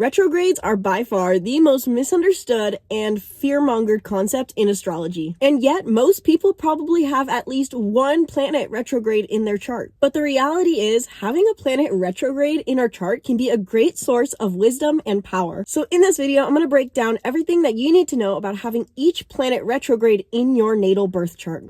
Retrogrades are by far the most misunderstood and fear-mongered concept in astrology. And yet, most people probably have at least one planet retrograde in their chart. But the reality is, having a planet retrograde in our chart can be a great source of wisdom and power. So in this video, I'm going to break down everything that you need to know about having each planet retrograde in your natal birth chart.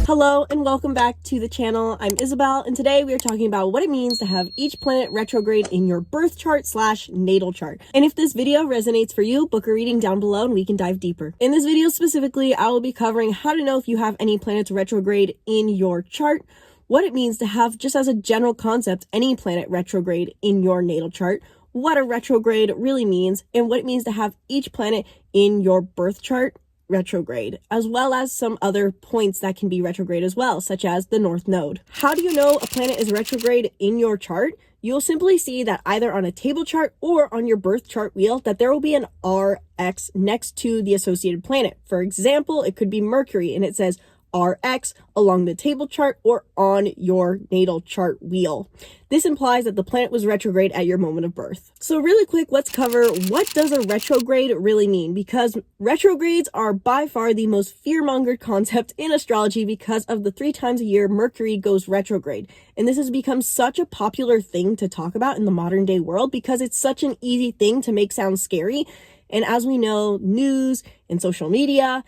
Hello and welcome back to the channel. I'm Isabelle and today we are talking about what it means to have each planet retrograde in your birth chart / natal chart. And if this video resonates for you, book a reading down below and we can dive deeper. In this video specifically, I will be covering how to know if you have any planets retrograde in your chart, what it means to have, just as a general concept, any planet retrograde in your natal chart, what a retrograde really means, and what it means to have each planet in your birth chart retrograde, as well as some other points that can be retrograde as well, such as the North Node. How do you know a planet is retrograde in your chart? You'll simply see that either on a table chart or on your birth chart wheel that there will be an RX next to the associated planet. For example, it could be Mercury and it says RX along the table chart or on your natal chart wheel. This implies that the planet was retrograde at your moment of birth. So really quick, let's cover what does a retrograde really mean, because retrogrades are by far the most fear-mongered concept in astrology because of the 3 times a year Mercury goes retrograde. And this has become such a popular thing to talk about in the modern day world because it's such an easy thing to make sound scary. And as we know, news and social media,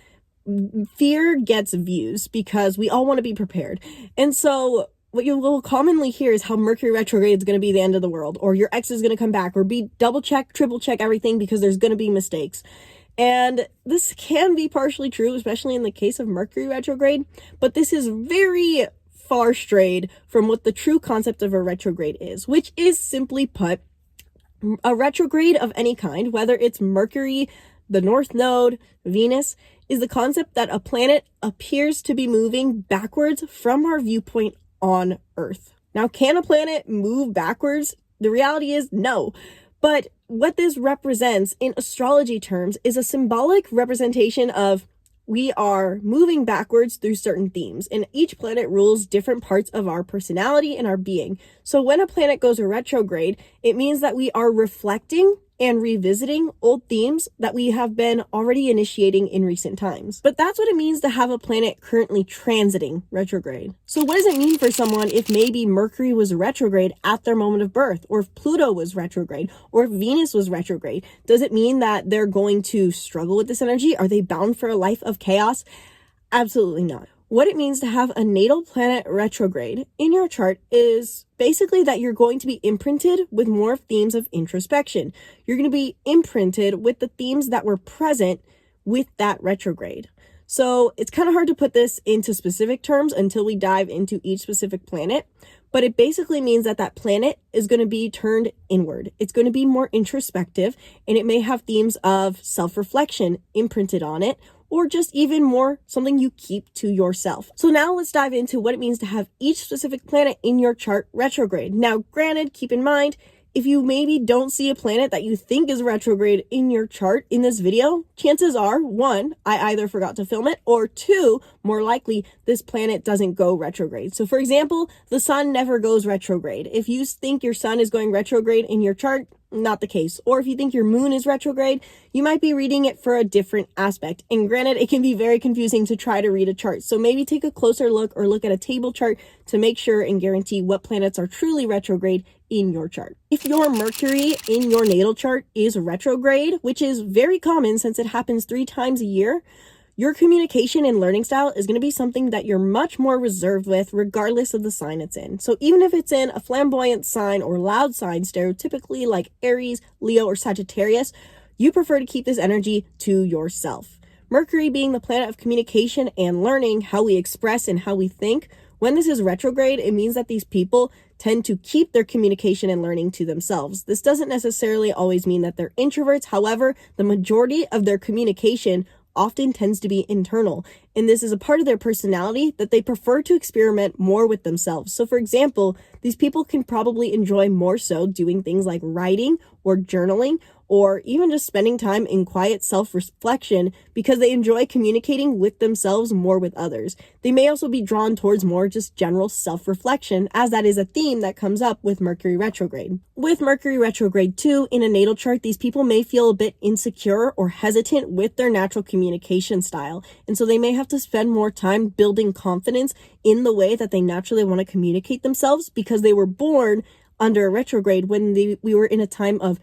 fear gets views because we all want to be prepared. And so what you will commonly hear is how Mercury retrograde is going to be the end of the world, or your ex is going to come back, or be double check, triple check everything because there's going to be mistakes. And this can be partially true, especially in the case of Mercury retrograde, but this is very far strayed from what the true concept of a retrograde is, which is, simply put, a retrograde of any kind, whether it's Mercury, the North Node, Venus, is the concept that a planet appears to be moving backwards from our viewpoint on Earth. Now, can a planet move backwards? The reality is no. But what this represents in astrology terms is a symbolic representation of we are moving backwards through certain themes, and each planet rules different parts of our personality and our being. So when a planet goes retrograde, it means that we are reflecting and revisiting old themes that we have been already initiating in recent times. But that's what it means to have a planet currently transiting retrograde. So what does it mean for someone if maybe Mercury was retrograde at their moment of birth, or if Pluto was retrograde, or if Venus was retrograde? Does it mean that they're going to struggle with this energy? Are they bound for a life of chaos? Absolutely not. What it means to have a natal planet retrograde in your chart is basically that you're going to be imprinted with more themes of introspection. You're going to be imprinted with the themes that were present with that retrograde. So it's kind of hard to put this into specific terms until we dive into each specific planet, but it basically means that that planet is going to be turned inward. It's going to be more introspective, and it may have themes of self-reflection imprinted on it, or just even more something you keep to yourself. So now let's dive into what it means to have each specific planet in your chart retrograde. Now, granted, keep in mind, if you maybe don't see a planet that you think is retrograde in your chart in this video, chances are, 1, I either forgot to film it, or 2, more likely, this planet doesn't go retrograde. So for example, the sun never goes retrograde. If you think your sun is going retrograde in your chart, not the case. Or if you think your moon is retrograde, you might be reading it for a different aspect. And granted, it can be very confusing to try to read a chart. So maybe take a closer look or look at a table chart to make sure and guarantee what planets are truly retrograde in your chart. If your Mercury in your natal chart is retrograde, which is very common since it happens 3 times a year, your communication and learning style is going to be something that you're much more reserved with regardless of the sign it's in. So even if it's in a flamboyant sign or loud sign, stereotypically like Aries, Leo, or Sagittarius, you prefer to keep this energy to yourself. Mercury being the planet of communication and learning, how we express and how we think, when this is retrograde, it means that these people tend to keep their communication and learning to themselves. This doesn't necessarily always mean that they're introverts. However, the majority of their communication often tends to be internal, and this is a part of their personality that they prefer to experiment more with themselves. So for example, these people can probably enjoy more so doing things like writing or journaling or even just spending time in quiet self-reflection because they enjoy communicating with themselves more with others. They may also be drawn towards more just general self-reflection, as that is a theme that comes up with Mercury retrograde. With Mercury retrograde too, in a natal chart, these people may feel a bit insecure or hesitant with their natural communication style, and so they may have to spend more time building confidence in the way that they naturally want to communicate themselves because they were born under a retrograde when we were in a time of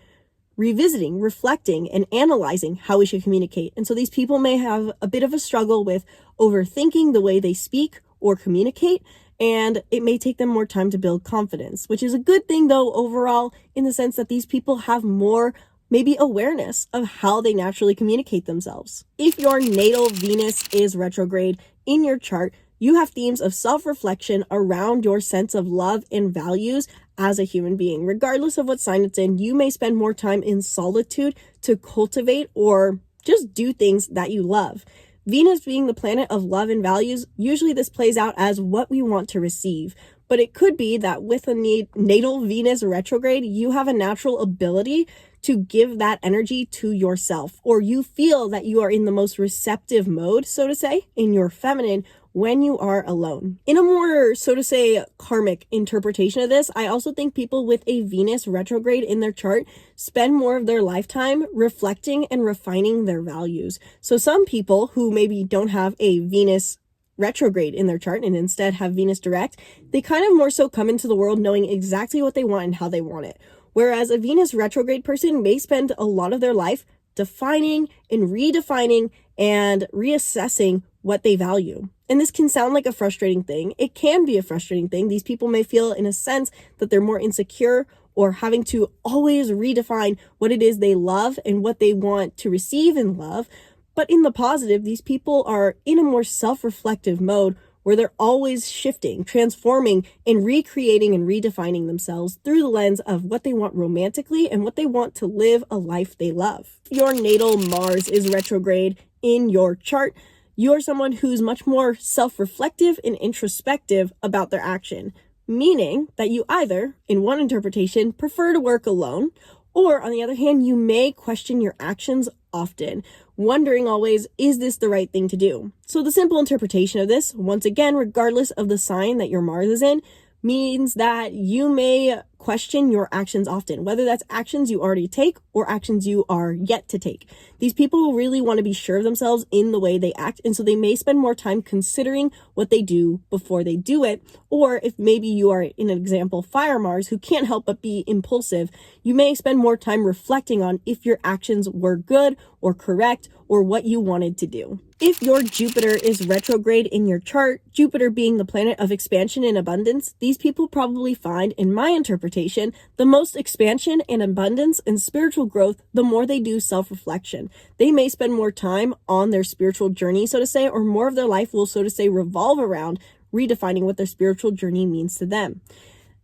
revisiting, reflecting, and analyzing how we should communicate. And so these people may have a bit of a struggle with overthinking the way they speak or communicate, and it may take them more time to build confidence, which is a good thing though overall, in the sense that these people have more maybe awareness of how they naturally communicate themselves. If your natal Venus is retrograde in your chart, you have themes of self-reflection around your sense of love and values as a human being. Regardless of what sign it's in, you may spend more time in solitude to cultivate or just do things that you love. Venus being the planet of love and values, usually this plays out as what we want to receive. But it could be that with a natal Venus retrograde, you have a natural ability to give that energy to yourself, or you feel that you are in the most receptive mode, so to say, in your feminine when you are alone. In a more, so to say, karmic interpretation of this, I also think people with a Venus retrograde in their chart spend more of their lifetime reflecting and refining their values. So some people who maybe don't have a Venus retrograde in their chart and instead have Venus direct, they kind of more so come into the world knowing exactly what they want and how they want it. Whereas a Venus retrograde person may spend a lot of their life defining and redefining and reassessing what they value. And this can sound like a frustrating thing. It can be a frustrating thing. These people may feel in a sense that they're more insecure or having to always redefine what it is they love and what they want to receive in love. But in the positive, these people are in a more self-reflective mode where they're always shifting, transforming, and recreating and redefining themselves through the lens of what they want romantically and what they want to live a life they love. Your natal Mars is retrograde in your chart. You're someone who's much more self-reflective and introspective about their action, meaning that you either, in one interpretation, prefer to work alone, or on the other hand, you may question your actions often, wondering always, is this the right thing to do? So the simple interpretation of this, once again, regardless of the sign that your Mars is in, means that you may question your actions often, whether that's actions you already take or actions you are yet to take. These people really want to be sure of themselves in the way they act, and so they may spend more time considering what they do before they do it. Or if maybe you are, in an example, Fire Mars, who can't help but be impulsive, you may spend more time reflecting on if your actions were good or correct or what you wanted to do. If your Jupiter is retrograde in your chart, Jupiter being the planet of expansion and abundance, these people probably find, in my interpretation, the most expansion and abundance and spiritual growth the more they do self-reflection. They may spend more time on their spiritual journey, so to say, or more of their life will, so to say, revolve around redefining what their spiritual journey means to them.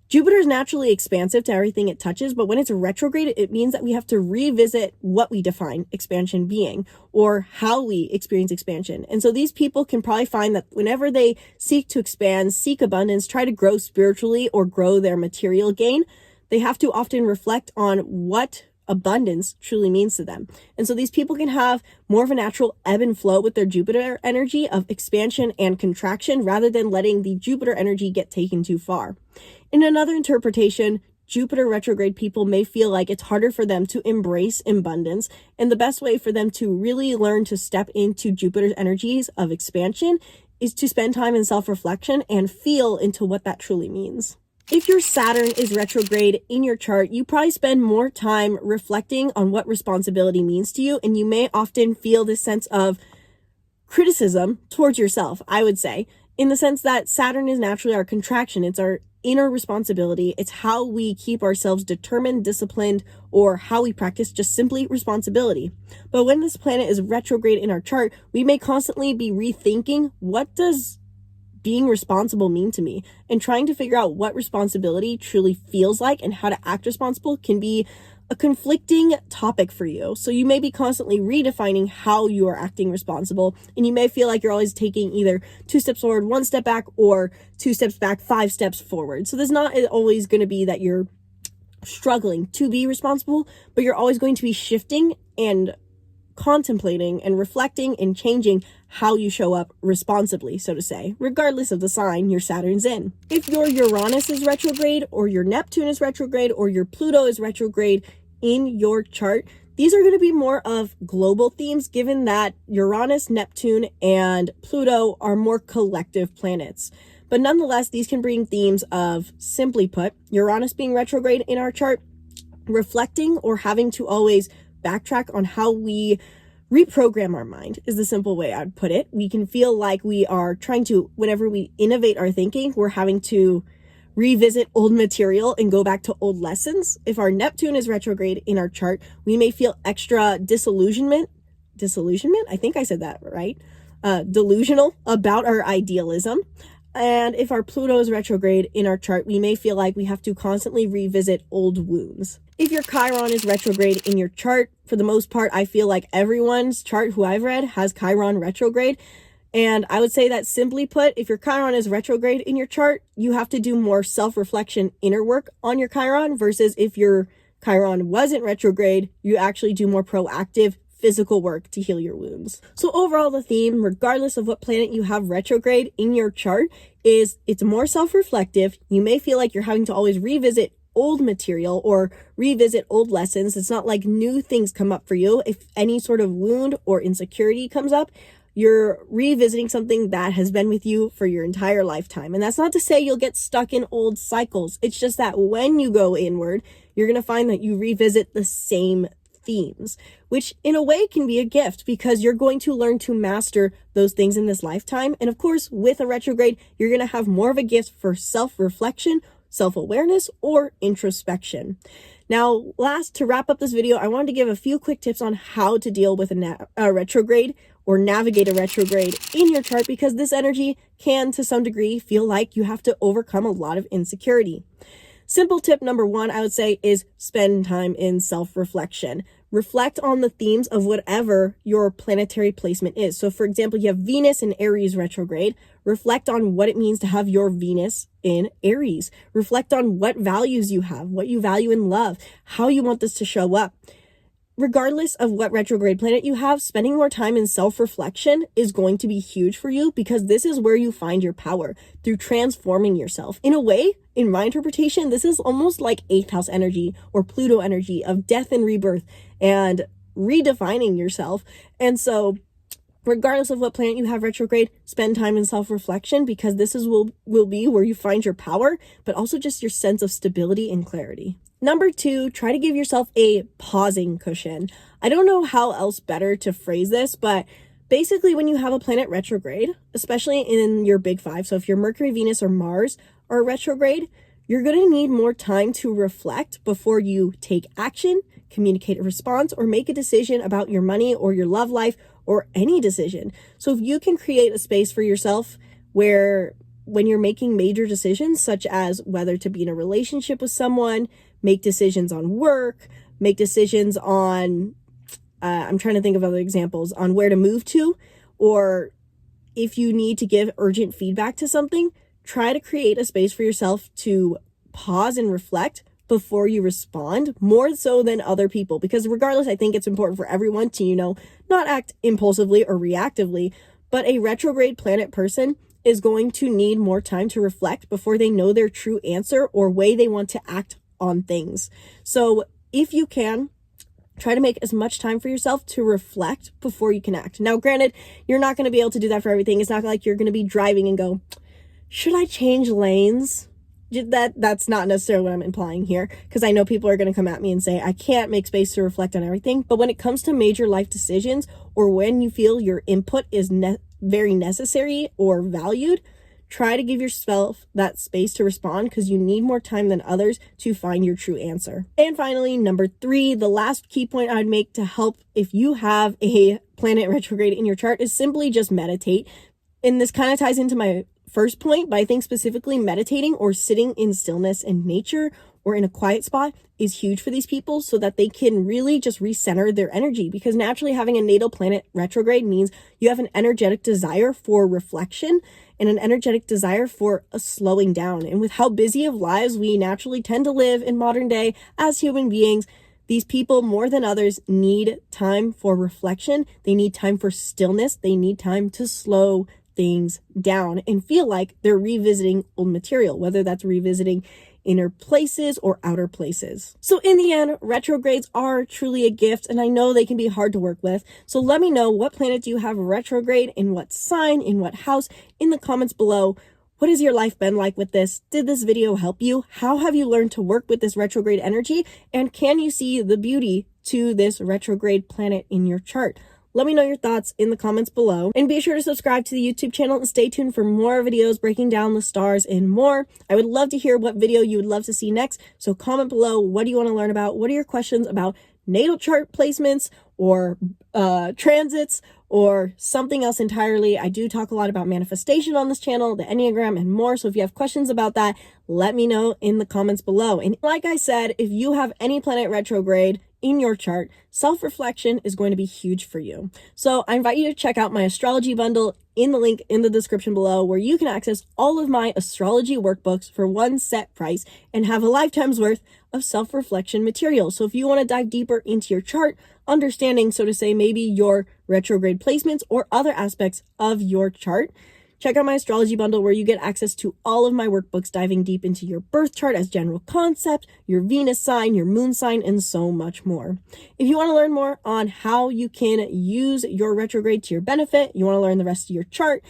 Jupiter is naturally expansive to everything it touches, but when it's retrograde, it means that we have to revisit what we define expansion being, or how we experience expansion. And so these people can probably find that whenever they seek to expand, seek abundance, try to grow spiritually or grow their material gain, they have to often reflect on what abundance truly means to them. And so these people can have more of a natural ebb and flow with their Jupiter energy of expansion and contraction rather than letting the Jupiter energy get taken too far. In another interpretation, Jupiter retrograde people may feel like it's harder for them to embrace abundance, and the best way for them to really learn to step into Jupiter's energies of expansion is to spend time in self-reflection and feel into what that truly means. If your Saturn is retrograde in your chart, you probably spend more time reflecting on what responsibility means to you, and you may often feel this sense of criticism towards yourself, I would say, in the sense that Saturn is naturally our contraction. It's our inner responsibility. It's how we keep ourselves determined, disciplined, or how we practice just simply responsibility. But when this planet is retrograde in our chart, we may constantly be rethinking, what does being responsible mean to me? And trying to figure out what responsibility truly feels like and how to act responsible can be a conflicting topic for you. So you may be constantly redefining how you are acting responsible, and you may feel like you're always taking either 2 steps forward, 1 step back, or 2 steps back, 5 steps forward. So there's not always going to be that you're struggling to be responsible, but you're always going to be shifting and contemplating and reflecting and changing how you show up responsibly, so to say, regardless of the sign your Saturn's in. If your Uranus is retrograde, or your Neptune is retrograde, or your Pluto is retrograde in your chart, these are going to be more of global themes, given that Uranus, Neptune, and Pluto are more collective planets. But nonetheless, these can bring themes of, simply put, Uranus being retrograde in our chart, reflecting or having to always backtrack on how we reprogram our mind is the simple way I'd put it. We can feel like we are trying to, whenever we innovate our thinking, we're having to revisit old material and go back to old lessons. If our Neptune is retrograde in our chart, we may feel extra disillusionment, I think I said that right, delusional about our idealism. And if our Pluto is retrograde in our chart, we may feel like we have to constantly revisit old wounds. If your Chiron is retrograde in your chart, for the most part, I feel like everyone's chart who I've read has Chiron retrograde. And I would say that, simply put, if your Chiron is retrograde in your chart, you have to do more self-reflection, inner work on your Chiron, versus if your Chiron wasn't retrograde, you actually do more proactive physical work to heal your wounds. So overall, the theme, regardless of what planet you have retrograde in your chart, is it's more self-reflective. You may feel like you're having to always revisit old material or revisit old lessons. It's not like new things come up for you. If any sort of wound or insecurity comes up, you're revisiting something that has been with you for your entire lifetime. And that's not to say you'll get stuck in old cycles. It's just that when you go inward, you're going to find that you revisit the same themes, which in a way can be a gift, because you're going to learn to master those things in this lifetime. And of course, with a retrograde, you're going to have more of a gift for self-reflection, self-awareness, or introspection. Now, last, to wrap up this video, I wanted to give a few quick tips on how to deal with a retrograde or navigate a retrograde in your chart, because this energy can, to some degree, feel like you have to overcome a lot of insecurity. Simple tip number one, I would say, is spend time in self-reflection. Reflect on the themes of whatever your planetary placement is. So for example, you have Venus in Aries retrograde. Reflect on what it means to have your Venus in Aries. Reflect on what values you have, what you value in love, how you want this to show up. Regardless of what retrograde planet you have, spending more time in self-reflection is going to be huge for you, because this is where you find your power, through transforming yourself. In a way, in my interpretation, this is almost like 8th house energy or Pluto energy of death and rebirth and redefining yourself. And so regardless of what planet you have retrograde, spend time in self-reflection, because this will be where you find your power, but also just your sense of stability and clarity. Number two, try to give yourself a pausing cushion. I don't know how else better to phrase this, but basically when you have a planet retrograde, especially in your big five, so if your Mercury, Venus, or Mars are retrograde, you're going to need more time to reflect before you take action, communicate a response, or make a decision about your money or your love life or any decision. So if you can create a space for yourself where, when you're making major decisions, such as whether to be in a relationship with someone, make decisions on work, make decisions on, I'm trying to think of other examples, on where to move to, or if you need to give urgent feedback to something, try to create a space for yourself to pause and reflect before you respond, more so than other people. Because regardless, I think it's important for everyone to, not act impulsively or reactively, but a retrograde planet person is going to need more time to reflect before they know their true answer or way they want to act on things. So if you can, try to make as much time for yourself to reflect before you can act. Now, granted, you're not going to be able to do that for everything. It's not like you're going to be driving and go, should I change lanes? That's not necessarily what I'm implying here, because I know people are going to come at me and say, I can't make space to reflect on everything. But when it comes to major life decisions, or when you feel your input is very necessary or valued, try to give yourself that space to respond, because you need more time than others to find your true answer. And finally, number three, the last key point I'd make to help if you have a planet retrograde in your chart is simply just meditate. And this kind of ties into my first point, but I think specifically meditating or sitting in stillness in nature or in a quiet spot is huge for these people so that they can really just recenter their energy, because naturally having a natal planet retrograde means you have an energetic desire for reflection and an energetic desire for a slowing down. And with how busy of lives we naturally tend to live in modern day as human beings, these people more than others need time for reflection. They need time for stillness. They need time to slow things down and feel like they're revisiting old material, whether that's revisiting inner places or outer places. So in the end, retrogrades are truly a gift, and I know they can be hard to work with. So let me know, what planet do you have retrograde, in what sign, in what house, in the comments below. What has your life been like with this? Did this video help you? How have you learned to work with this retrograde energy? And can you see the beauty to this retrograde planet in your chart? Let me know your thoughts in the comments below, and be sure to subscribe to the YouTube channel and stay tuned for more videos breaking down the stars and more. I would love to hear what video you would love to see next, so comment below. What do you want to learn about? What are your questions about natal chart placements or transits or something else entirely? I do talk a lot about manifestation on this channel, the Enneagram, and more. So if you have questions about that, let me know in the comments below. And like I said, if you have any planet retrograde in your chart, self-reflection is going to be huge for you. So I invite you to check out my astrology bundle in the link in the description below, where you can access all of my astrology workbooks for one set price and have a lifetime's worth of self-reflection material. So if you want to dive deeper into your chart, understanding, so to say, maybe your retrograde placements or other aspects of your chart, check out my astrology bundle, where you get access to all of my workbooks diving deep into your birth chart as general concept, your Venus sign, your moon sign, and so much more. If you want to learn more on how you can use your retrograde to your benefit, you want to learn the rest of your chart,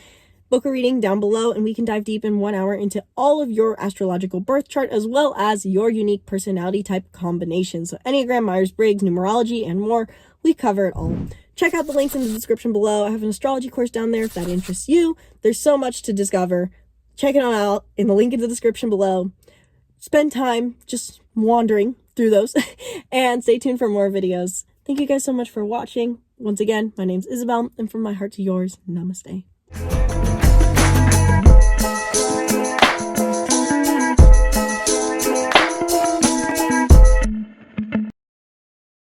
book a reading down below, and we can dive deep in 1 hour into all of your astrological birth chart, as well as your unique personality type combinations. So Enneagram, Myers-Briggs, numerology, and more. We cover it all. Check out the links in the description below. I have an astrology course down there if that interests you. There's so much to discover. Check it out in the link in the description below. Spend time just wandering through those and stay tuned for more videos. Thank you guys so much for watching. Once again, my name's Isabelle, and from my heart to yours, namaste.